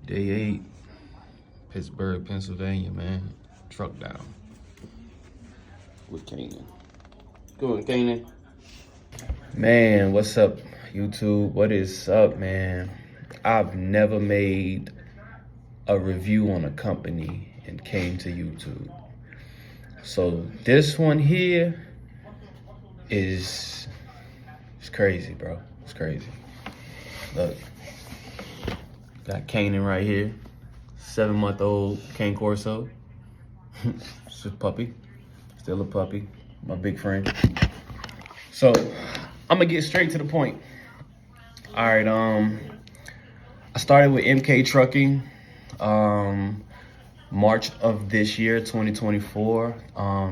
Day 8, Pittsburgh, Pennsylvania, man. Truck down with Kanan. Go on, Kanan. Man, what's up, YouTube? What is up, man? I've never made a review on a company and came to YouTube. So this one here is crazy, bro. It's crazy. Look, got Kanan right here. 7-month-old Cane Corso. It's a puppy. Still a puppy. My big friend. So I'm gonna get straight to the point. All right, I started with MK Trucking March of this year, 2024.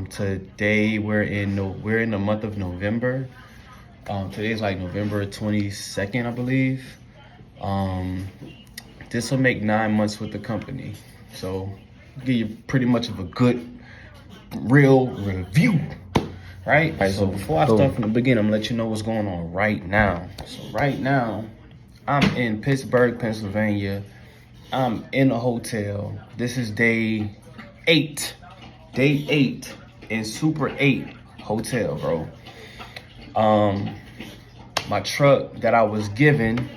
Today we're in the month of November. Today's like November 22nd, I believe. This will make 9 months with the company. So give you pretty much of a good, real review, right? So before I start from the beginning, I'm gonna let you know what's going on right now. So right now, I'm in Pittsburgh, Pennsylvania. I'm in a hotel. This is day 8 in Super 8 hotel, bro. My truck that I was given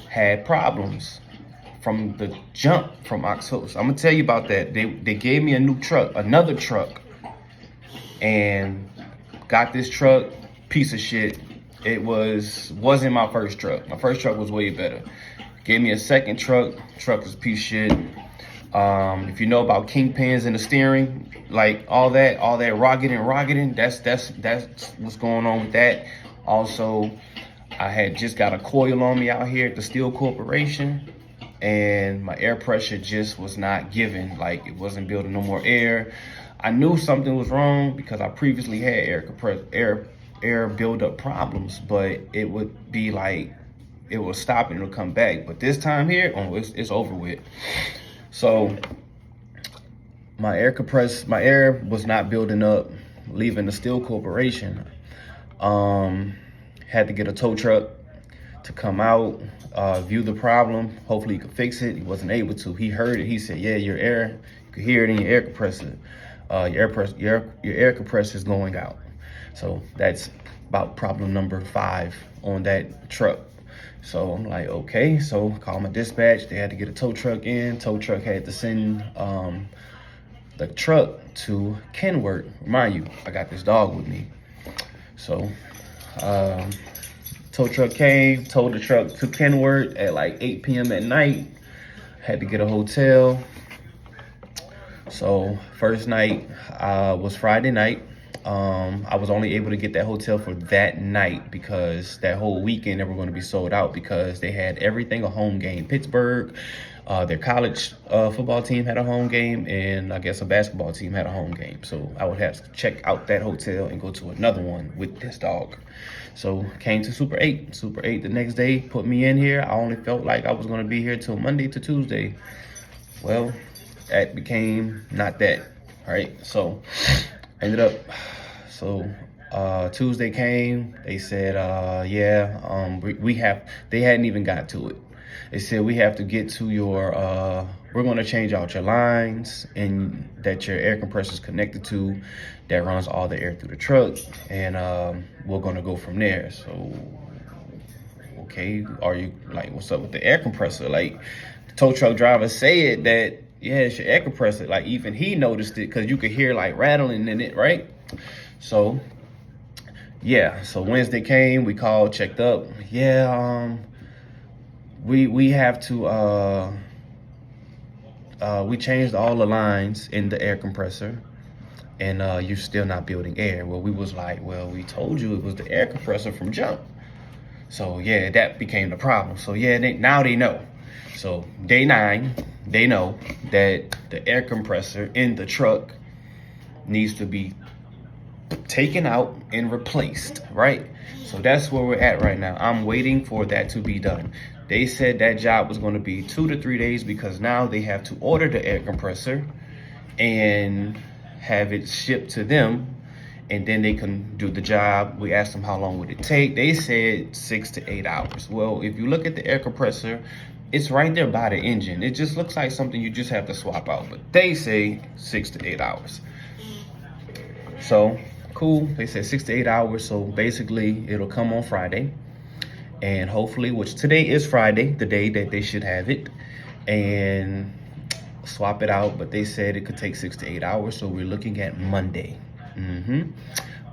had problems from the jump from October. So I'm gonna tell you about that. They gave me a new truck, another truck, and got this truck, piece of shit. It wasn't my first truck. My first truck was way better. Gave me a second truck. Truck was a piece of shit. If you know about kingpins in the steering, like all that rocketing, that's what's going on with that. Also, I had just got a coil on me out here at the Steel Corporation, and my air pressure just was not giving. Like, it wasn't building no more air. I knew something was wrong because I previously had air buildup problems, but it would be like it was stopping to come back. But this time here, oh, it's over with. So my air was not building up, leaving the Steel Corporation. Had to get a tow truck to come out, view the problem. Hopefully he could fix it. He wasn't able to. He heard it. He said, yeah, you could hear it in your air compressor. Your air compressor is going out. So that's about problem number 5 on that truck. So I'm like, okay. So call my dispatch. They had to get a tow truck in. Tow truck had to send the truck to Kenworth. Remind you, I got this dog with me. So tow truck came, towed the truck to Kenworth at like 8 p.m. at night. Had to get a hotel. So first night was Friday night. I was only able to get that hotel for that night because that whole weekend they were going to be sold out because they had everything a home game. Pittsburgh, their college football team had a home game, and I guess a basketball team had a home game. So I would have to check out that hotel and go to another one with this dog. So came to Super 8. Super 8 the next day, put me in here. I only felt like I was going to be here till Monday to Tuesday. Well, that became not that, right? So ended up, Tuesday came. They said, they hadn't even got to it. They said, we have to get to your, we're going to change out your lines and that your air compressor is connected to, that runs all the air through the truck. And we're going to go from there. So, okay, are you like, what's up with the air compressor? Like, the tow truck driver said that, yeah, it's your air compressor. Like, even he noticed it because you could hear like rattling in it, right? So, yeah, so Wednesday came, we called, checked up. Yeah, we have to, we changed all the lines in the air compressor, and you're still not building air. Well, we was like, well, we told you it was the air compressor from jump. So, yeah, that became the problem. So, yeah, now they know. So, day 9, they know that the air compressor in the truck needs to be taken out and replaced, right? So that's where we're at right now. I'm waiting for that to be done. They said that job was going to be 2 to 3 days because now they have to order the air compressor and have it shipped to them, and then they can do the job. We asked them how long would it take. They said 6 to 8 hours. Well, if you look at the air compressor, It's right there by the engine. It just looks like something you just have to swap out. But they say 6 to 8 hours. So, cool. They said 6 to 8 hours. So basically, it'll come on Friday. And hopefully, which today is Friday, the day that they should have it. And swap it out. But they said it could take 6 to 8 hours. So we're looking at Monday.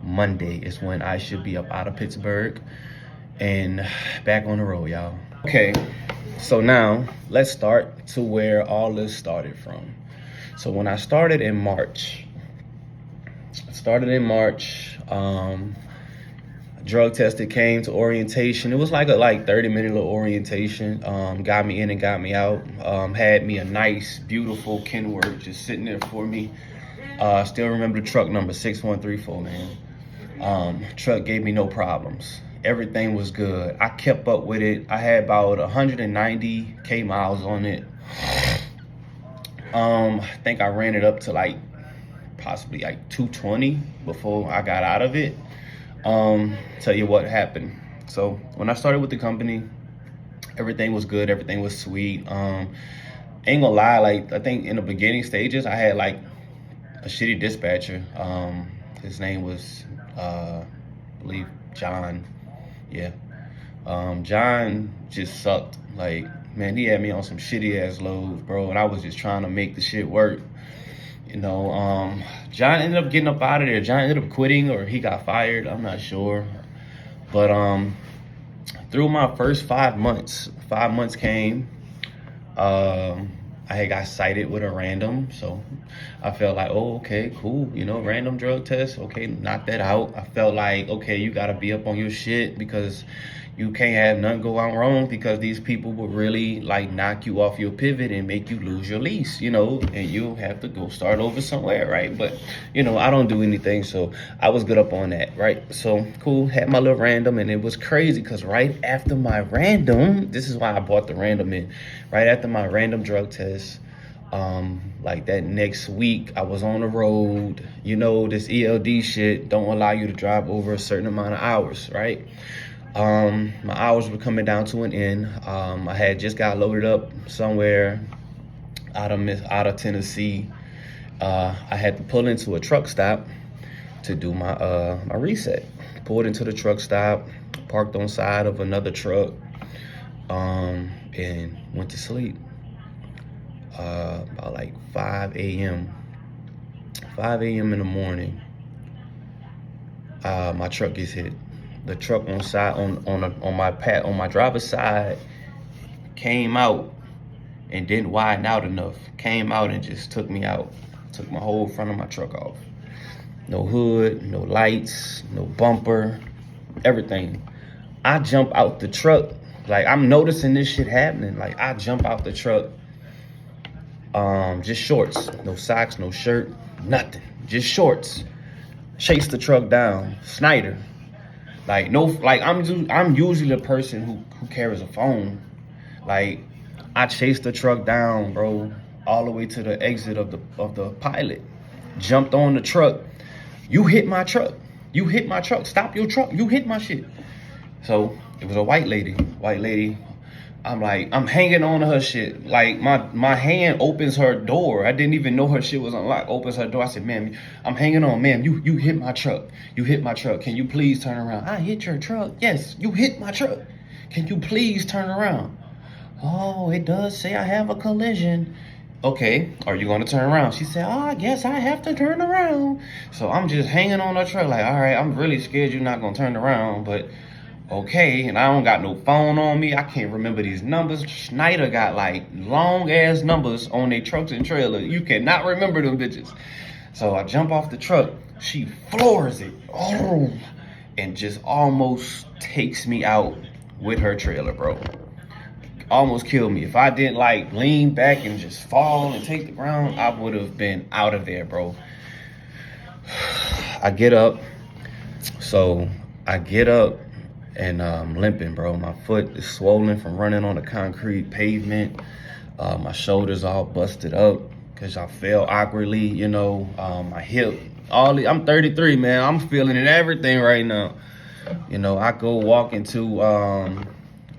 Monday is when I should be up out of Pittsburgh and back on the road, y'all. Okay, so now let's start to where all this started from. So when I started in March, drug tested, came to orientation. It was like a 30-minute little orientation. Got me in and got me out. Had me a nice, beautiful Kenworth just sitting there for me. Still remember the truck number, 6134, man. Truck gave me no problems. Everything was good. I kept up with it. I had about 190K miles on it. I think I ran it up to possibly 220 before I got out of it. Tell you what happened. So when I started with the company, everything was good. Everything was sweet. Ain't gonna lie, I think in the beginning stages, I had a shitty dispatcher. His name was, I believe, John. Yeah. John just sucked. Man, he had me on some shitty ass loads, bro, and I was just trying to make the shit work. John ended up getting up out of there. John ended up quitting, or he got fired. I'm not sure. But through my first 5 months came. I had got cited with a random, so I felt like, oh, okay, cool, random drug test, okay, knock that out. I felt like, okay, you gotta be up on your shit because you can't have nothing go out wrong, because these people will really knock you off your pivot and make you lose your lease, and you'll have to go start over somewhere, right? But, I don't do anything, so I was good up on that, right? So, cool, had my little random, and it was crazy because right after my random, this is why I bought the random in, right after my random drug test, that next week I was on the road. This ELD shit don't allow you to drive over a certain amount of hours, right? My hours were coming down to an end. I had just got loaded up somewhere out of Tennessee. I had to pull into a truck stop to do my my reset. Pulled into the truck stop, parked on side of another truck, and went to sleep. About 5 a.m. 5 a.m. in the morning, my truck gets hit. The truck on my driver's side came out and didn't widen out enough. Came out and just took me out. Took my whole front of my truck off. No hood, no lights, no bumper, everything. I jump out the truck. I'm noticing this shit happening. I jump out the truck. Just shorts, no socks, no shirt, nothing. Just shorts. Chase the truck down. Snyder. I'm usually the person who carries a phone. I chased the truck down, bro, all the way to the exit of the pilot. Jumped on the truck. You hit my truck. You hit my truck. Stop your truck. You hit my shit. So it was a white lady. I'm hanging on to her shit. My hand opens her door. I didn't even know her shit was unlocked. Opens her door. I said, ma'am, I'm hanging on. Ma'am, you hit my truck. You hit my truck. Can you please turn around? I hit your truck. Yes, you hit my truck. Can you please turn around? Oh, it does say I have a collision. Okay, are you going to turn around? She said, I guess I have to turn around. So I'm just hanging on her truck all right, I'm really scared you're not going to turn around, but okay, and I don't got no phone on me. I can't remember these numbers. Schneider got long ass numbers on their trucks and trailers. You cannot remember them bitches. So I jump off the truck. She floors it. Oh, and just almost takes me out with her trailer, bro. Almost killed me. If I didn't lean back and just fall and take the ground, I would have been out of there, bro. I get up. So I get up. And I'm limping, bro. My foot is swollen from running on the concrete pavement. My shoulders all busted up because I fell awkwardly, my hip. I'm 33, man. I'm feeling it, everything right now. I go walk into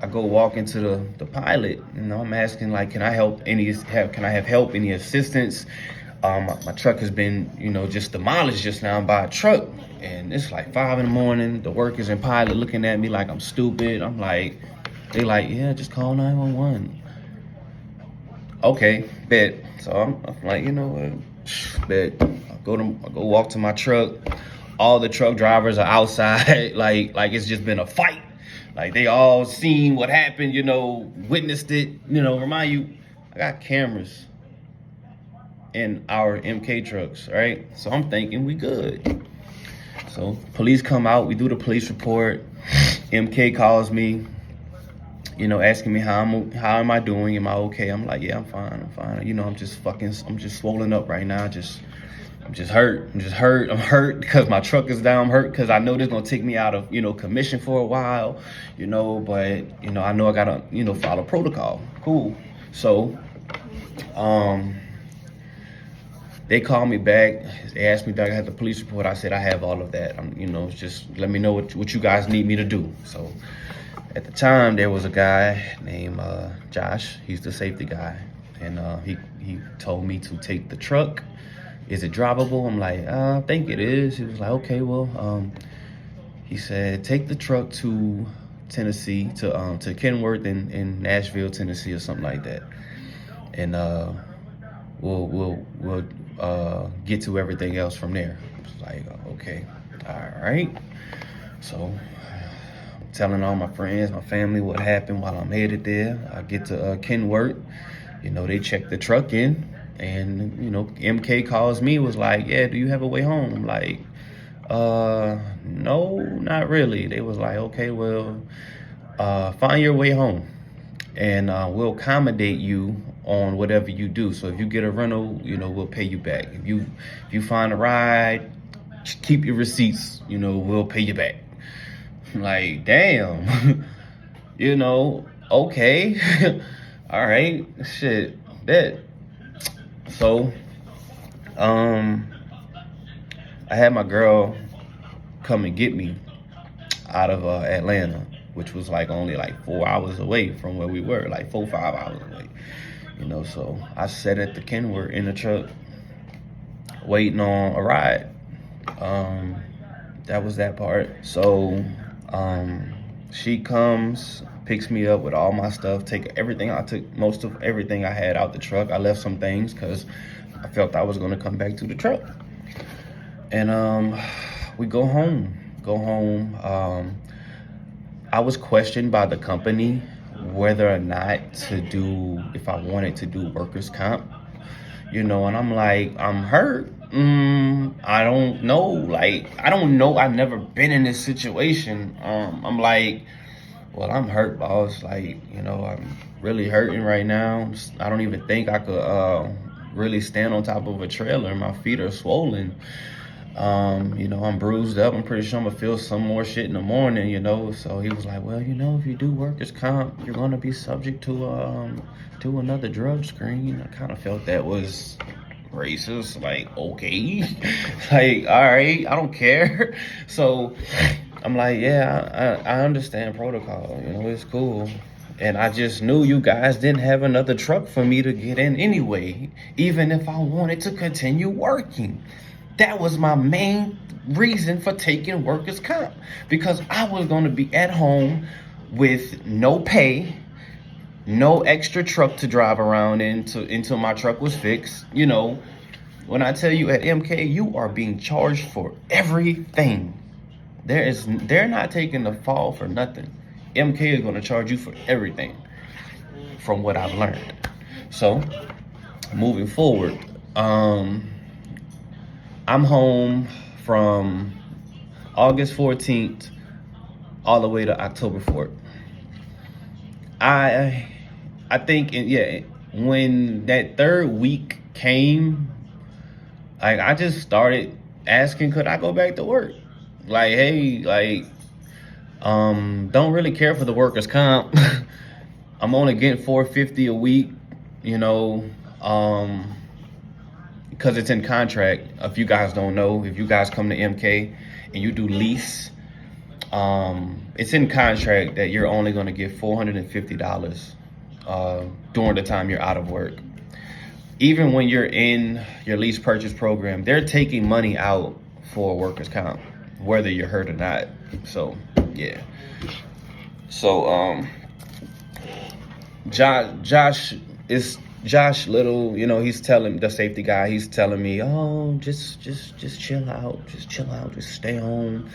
I go walk into the pilot, I'm asking like, can I have help, any assistance? My truck has been, just demolished just now by a truck, and it's like 5 in the morning. The workers in pilot looking at me like I'm stupid. I'm like, they like, yeah, just call 911. Okay, bet. So I'm like, bet. I go walk to my truck. All the truck drivers are outside, like it's just been a fight. Like they all seen what happened, witnessed it. Remind you, I got cameras in our MK trucks, right? So I'm thinking we good. So police come out, we do the police report. MK calls me, asking me how am I doing? Am I okay? I'm like, yeah, I'm fine. I'm just swollen up right now. I'm just hurt. I'm hurt because my truck is down. I'm hurt because I know this gonna take me out of, commission for a while, but, I know I gotta, follow protocol. Cool. So, they called me back. They asked me if I had the police report. I said, I have all of that. Just let me know what you guys need me to do. So at the time, there was a guy named Josh. He's the safety guy. And he told me to take the truck. Is it drivable? I'm like, I think it is. He was like, okay, well, he said, take the truck to Tennessee, to Kenworth in Nashville, Tennessee, or something like that. And we'll get to everything else from there. I was like, okay, all right. So I'm telling all my friends, my family what happened while I'm headed there. I get to Kenworth. They check the truck in. And, MK calls me, was like, yeah, do you have a way home? I'm like, no, not really. They was like, okay, well, find your way home. And we'll accommodate you on whatever you do. So if you get a rental, we'll pay you back. If you find a ride, keep your receipts, we'll pay you back. I'm like, damn, okay. All right, shit, bet. So, I had my girl come and get me out of Atlanta, which was only 4 hours away from where we were, 4 or 5 hours away. So I sat at the Kenworth in the truck, waiting on a ride. That was that part. So, she comes, picks me up with all my stuff, take everything. I took most of everything I had out the truck. I left some things because I felt I was going to come back to the truck. And we go home. I was questioned by the company whether or not if I wanted to do workers' comp, and I'm like, I'm hurt. I don't know. I don't know. I've never been in this situation. I'm like, well, I'm hurt, boss. I'm really hurting right now. I don't even think I could really stand on top of a trailer. My feet are swollen. I'm bruised up. I'm pretty sure I'm gonna feel some more shit in the morning, So he was like, well, if you do workers' comp, you're gonna be subject to another drug screen. I kind of felt that was racist. Okay. All right, I don't care. So I'm like, yeah, I understand protocol, it's cool. And I just knew you guys didn't have another truck for me to get in anyway, even if I wanted to continue working. That was my main reason for taking workers' comp, because I was going to be at home with no pay, no extra truck to drive around until my truck was fixed. When I tell you at MK, you are being charged for everything. They're not taking the fall for nothing. MK is going to charge you for everything, from what I've learned. So, moving forward, I'm home from August 14th all the way to October 4th. I think, when that third week came, I just started asking, could I go back to work? Hey, don't really care for the workers' comp. I'm only getting $450 a week, because it's in contract. If you guys don't know, if you guys come to MK and you do lease, It's in contract that you're only going to get $450 during the time you're out of work. Even when you're in your lease purchase program, they're taking money out for workers' comp, whether you're hurt or not. So yeah. So Josh Little, you know, he's telling the safety guy, he's telling me, oh, just chill out, just stay home.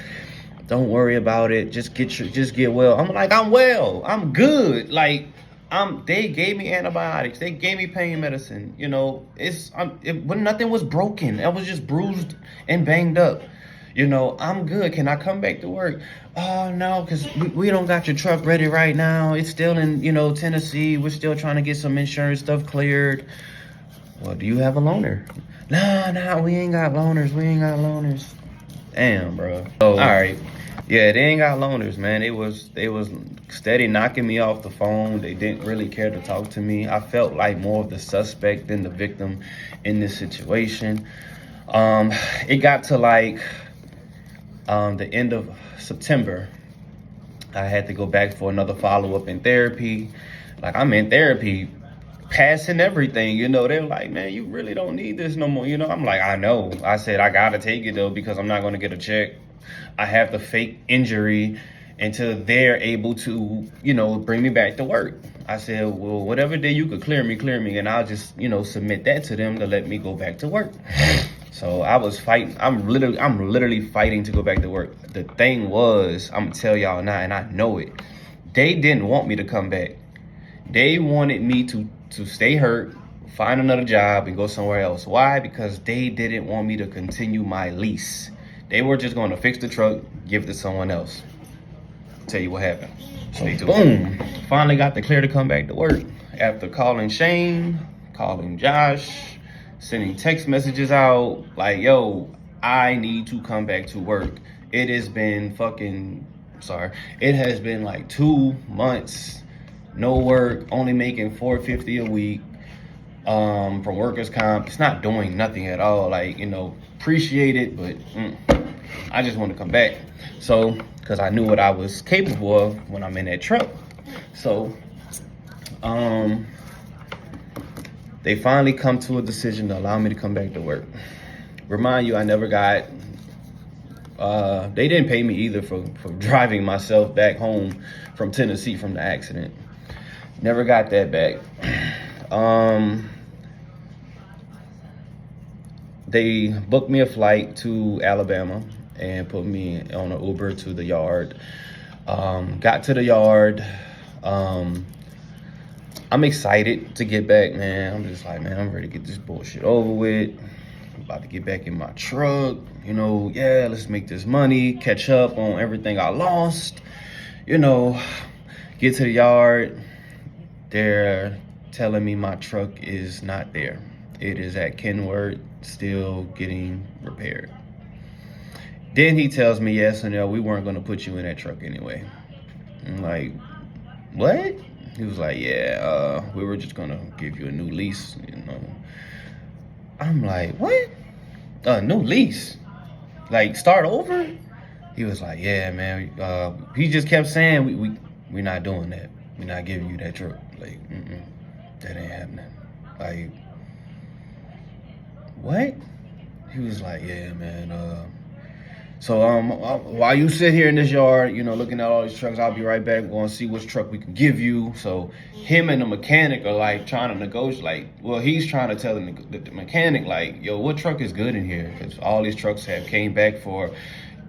Don't worry about it. Just get well. I'm like, I'm well. I'm good. Like, they gave me antibiotics. They gave me pain medicine. You know, when nothing was broken. I was just bruised and banged up. You know, I'm good. Can I come back to work? Oh, no, because we don't got your truck ready right now. It's still in, you know, Tennessee. We're still trying to get some insurance stuff cleared. Well, do you have a loaner? Nah, we ain't got loaners. Damn, bro. So, all right. Yeah, they ain't got loaners, man. They was steady knocking me off the phone. They didn't really care to talk to me. I felt like more of the suspect than the victim in this situation. It got to like the end of September. I had to go back for another follow-up in therapy. Like, I'm in therapy, passing everything, you know. They're like, man, you really don't need this no more, you know. I'm like, I know. I said, I gotta take it though, because I'm not gonna get a check. I have the fake injury until they're able to, you know, bring me back to work. I said, well, whatever day you could clear me, and I'll just, you know, submit that to them to let me go back to work. So I was fighting. I'm literally fighting to go back to work. The thing was, I'm gonna tell y'all now, and I know it. They didn't want me to come back. They wanted me to stay hurt, find another job, and go somewhere else. Why? Because they didn't want me to continue my lease. They were just going to fix the truck, give it to someone else. Tell you what happened. So boom, finally got the clear to come back to work. After calling Shane, calling Josh, sending text messages out, like, yo, I need to come back to work. It has been it has been like 2 months, no work, only making $450 a week from workers' comp. It's not doing nothing at all. Like, you know, appreciate it, but I just want to come back. So, because I knew what I was capable of when I'm in that truck. So, they finally come to a decision to allow me to come back to work. Remind you, I never got, they didn't pay me either for driving myself back home from Tennessee from the accident. Never got that back. They booked me a flight to Alabama and put me on an Uber to the yard. Got to the yard. I'm excited to get back, man. I'm just like, man, I'm ready to get this bullshit over with. I'm about to get back in my truck. You know, yeah, let's make this money, catch up on everything I lost. You know, get to the yard. They're telling me my truck is not there. It is at Kenworth, still getting repaired. Then he tells me, yes, and no, we weren't going to put you in that truck anyway. I'm like, what? He was like, yeah, we were just going to give you a new lease, you know. I'm like, what? A new lease? Like, start over? He was like, yeah, man. He just kept saying, we're not doing that. We're not giving you that truck. Like, that ain't happening. Like, what? He was like, yeah, man. So while you sit here in this yard, you know, looking at all these trucks, I'll be right back. We're gonna see which truck we can give you. So him and the mechanic are like trying to negotiate. Like, well, he's trying to tell the mechanic, like, yo, what truck is good in here? Because all these trucks have came back for,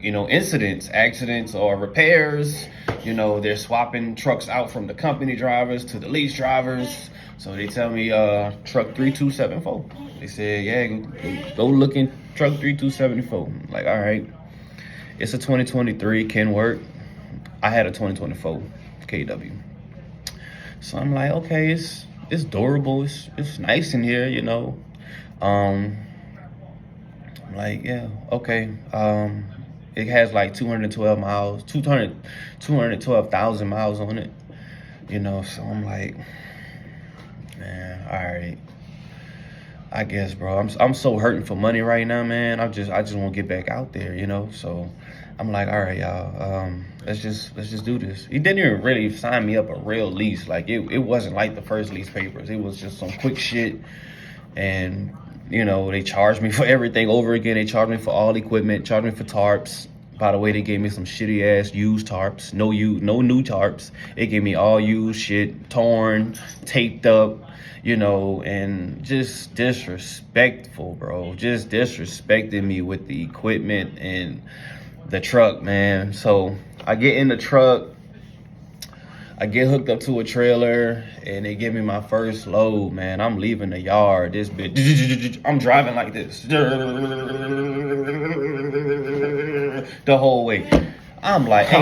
you know, accidents or repairs. You know, they're swapping trucks out from the company drivers to the lease drivers. So they tell me truck 3274. They said, yeah, go look in truck 3274. Like, all right. It's a 2023 Kenworth. I had a 2024 KW. So I'm like, okay, it's durable. It's nice in here, you know. I'm like, yeah, okay. It has like 212,000 miles on it, you know. So I'm like, man, all right. I guess, bro. I'm so hurting for money right now, man. I just want to get back out there, you know. So I'm like, all right, y'all. let's just do this. He didn't even really sign me up a real lease. Like it wasn't like the first lease papers. It was just some quick shit. And you know, they charged me for everything over again. They charged me for all equipment, charged me for tarps. By the way, they gave me some shitty ass used tarps. No new tarps. They gave me all used shit, torn, taped up, you know, and just disrespectful, bro. Just disrespecting me with the equipment and the truck, man. So I get in the truck, I get hooked up to a trailer, and they give me my first load, man. I'm leaving the yard. This bitch, I'm driving like this the whole way. I'm like,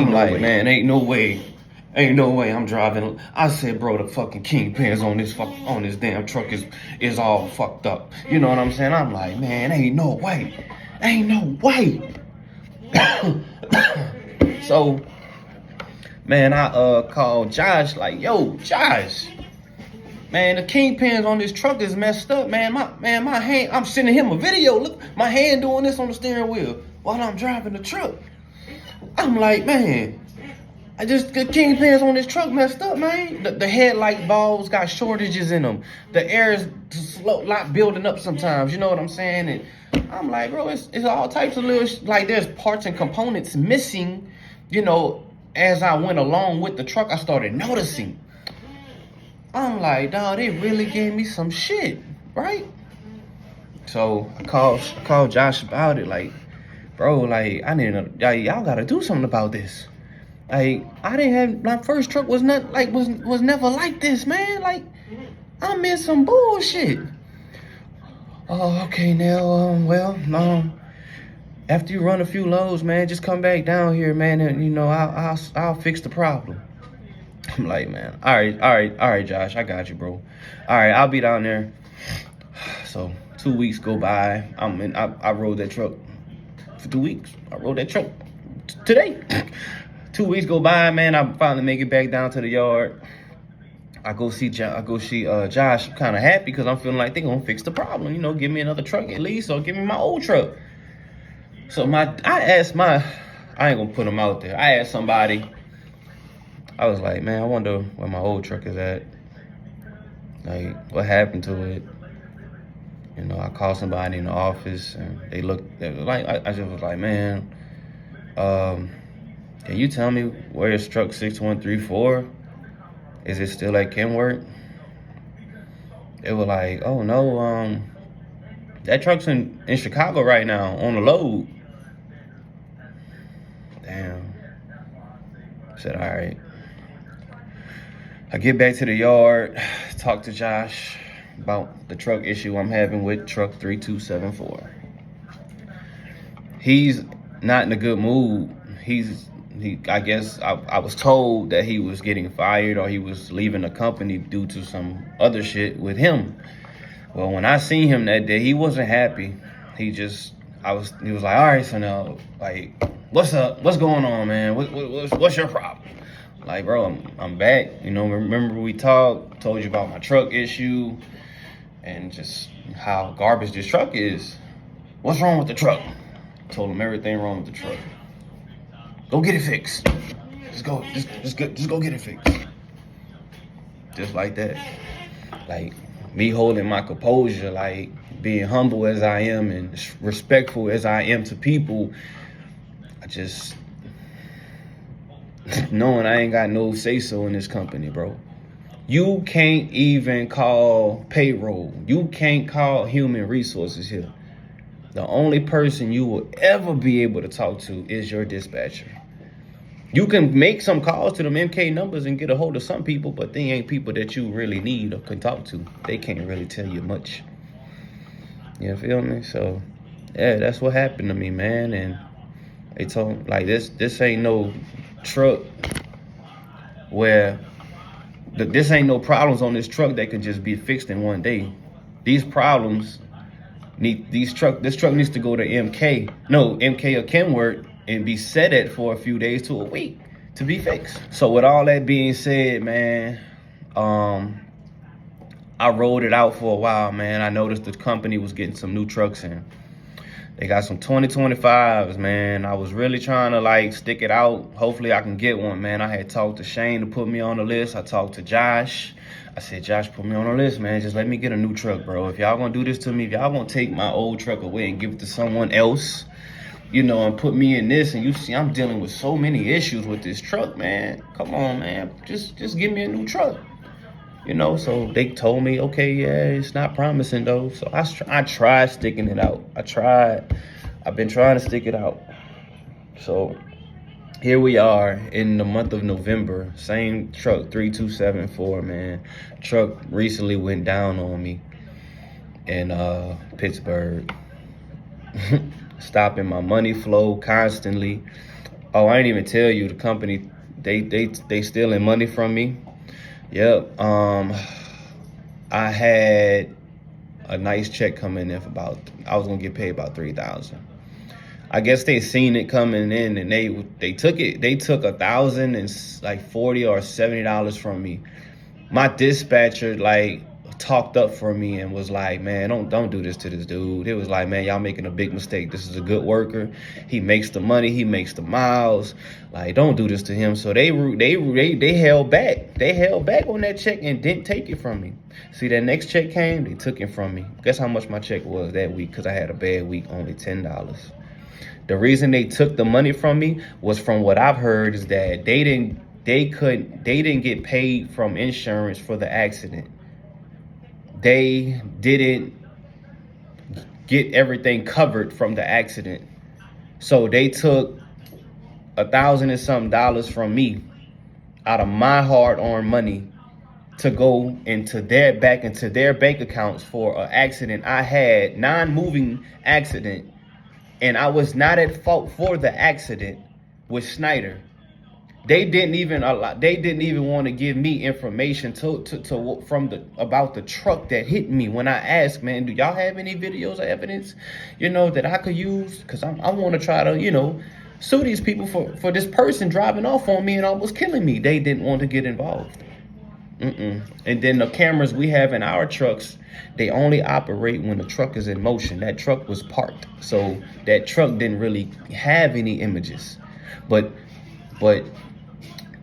man, ain't no way I'm driving. I said, bro, the fucking kingpins on this damn truck is all fucked up. You know what I'm saying? I'm like, man, ain't no way. So, man, I called Josh, like, yo, Josh, man, the kingpins on this truck is messed up, man. My hand, I'm sending him a video. Look, my hand doing this on the steering wheel while I'm driving the truck. I'm like, man, the kingpins on this truck messed up, man. The headlight bulbs got shortages in them. The air is slow, not building up sometimes. You know what I'm saying? And I'm like, bro, it's all types of little, like, there's parts and components missing. You know, as I went along with the truck, I started noticing. I'm like, dawg, they really gave me some shit, right? So I called Josh about it, like, bro, like, y'all gotta do something about this. Like, my first truck was never like this, man. Like, I'm in some bullshit. Oh, okay, now, after you run a few loads, man, just come back down here, man, and, you know, I'll fix the problem. I'm like, man, all right, Josh, I got you, bro. All right, I'll be down there. So 2 weeks go by. I rode that truck for 2 weeks. I rode that truck today. 2 weeks go by, man. I finally make it back down to the yard. I go see Josh. Kind of happy because I'm feeling like they're gonna fix the problem. You know, give me another truck at least, or give me my old truck. So I ain't gonna put them out there. I asked somebody. I was like, man, I wonder where my old truck is at. Like, what happened to it? You know, I called somebody in the office, and they like, I just was like, man, can you tell me where it's truck 6134? Is it still at Kenworth? They were like, oh no, that truck's in Chicago right now on the load. Damn. I said, all right. I get back to the yard, talk to Josh about the truck issue I'm having with truck 3274. He's not in a good mood. I guess I was told that he was getting fired or he was leaving the company due to some other shit with him. Well, when I seen him that day, he wasn't happy. He was like, all right, so now, like, what's up? What's going on, man? What's your problem? Like, bro, I'm back. You know, remember we told you about my truck issue and just how garbage this truck is. What's wrong with the truck? Told him everything wrong with the truck. Go get it fixed. Just go get it fixed. Just like that. Like, me holding my composure, like being humble as I am and respectful as I am to people, I just knowing I ain't got no say-so in this company, bro. You can't even call payroll. You can't call human resources here. The only person you will ever be able to talk to is your dispatcher. You can make some calls to them MK numbers and get a hold of some people, but they ain't people that you really need or can talk to. They can't really tell you much. You feel me? So, yeah, that's what happened to me, man. And they told me, like, this ain't no truck where this ain't no problems on this truck that can just be fixed in one day. These problems this truck needs to go to MK or Kenworth and be set at for a few days to a week to be fixed. So with all that being said, man, I rolled it out for a while, man. I noticed the company was getting some new trucks in. They got some 2025s, man. I was really trying to like stick it out. Hopefully I can get one, man. I had talked to Shane to put me on the list. I talked to Josh. I said, Josh, put me on the list, man. Just let me get a new truck, bro. If y'all gonna do this to me, if y'all gonna take my old truck away and give it to someone else, you know, and put me in this, and you see I'm dealing with so many issues with this truck, man. Come on, man. Just give me a new truck. You know, so they told me, okay, yeah, it's not promising though. So I tried sticking it out. I've been trying to stick it out. So here we are in the month of November. Same truck, 3274, man. Truck recently went down on me in Pittsburgh. Stopping my money flow constantly. Oh, I didn't even tell you the company, they stealing money from me. Yep. I had a nice check coming in for I was gonna get paid about $3,000. I guess they seen it coming in and they took it. They took $1,040 or $70 from me. My dispatcher like talked up for me and was like, man, don't do this to this dude. It was like, man, y'all making a big mistake. This is a good worker. He makes the money. He makes the miles. Like, don't do this to him. So they held back. They held back on that check and didn't take it from me. See, that next check came, they took it from me. Guess how much my check was that week? Because I had a bad week, only $10. The reason they took the money from me was, from what I've heard, is that they didn't get paid from insurance for the accident. They didn't get everything covered from the accident. So they took $1,000 and something from me out of my hard-earned money to go into their bank accounts for an accident I had, non-moving accident, and I was not at fault for the accident with Snyder. They didn't even want to give me information about the truck that hit me. When I asked, man, do y'all have any videos or evidence, you know, that I could use? Because I want to try to, you know, sue these people for this person driving off on me and almost killing me. They didn't want to get involved. And then the cameras we have in our trucks, they only operate when the truck is in motion. That truck was parked, so that truck didn't really have any images. But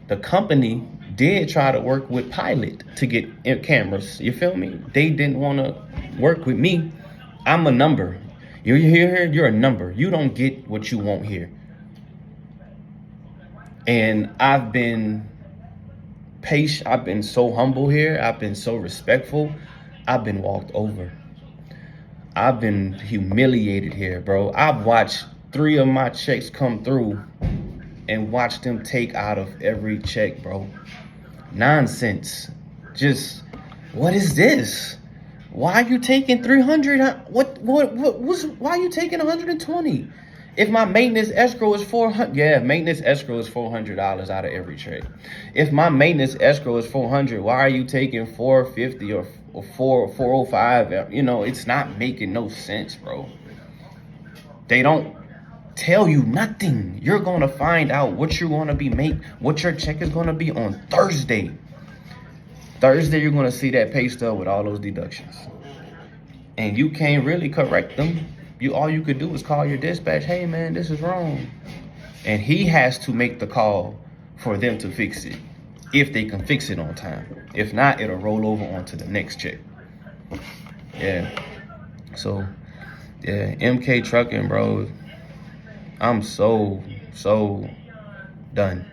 the company did try to work with Pilot to get cameras. You feel me? They didn't want to work with me. I'm a number. You're here, you're a number. You don't get what you want here. And I've been patient. I've been so humble here. I've been so respectful. I've been walked over. I've been humiliated here, bro. I've watched 3 of my checks come through and watch them take out of every check, bro. Nonsense. Just, what is this? Why are you taking 300? Why are you taking 120? If my maintenance escrow is 400, yeah, maintenance escrow is $400 out of every check. If my maintenance escrow is 400, why are you taking 450 or 405? You know, it's not making no sense, bro. They don't tell you nothing. You're gonna find out what you're gonna what your check is gonna be on Thursday. Thursday, you're gonna see that pay stub with all those deductions, and you can't really correct them. All you could do is call your dispatch. Hey man, this is wrong, and he has to make the call for them to fix it, if they can fix it on time. If not, it'll roll over onto the next check. Yeah. So yeah, MK Trucking, bro. I'm so done.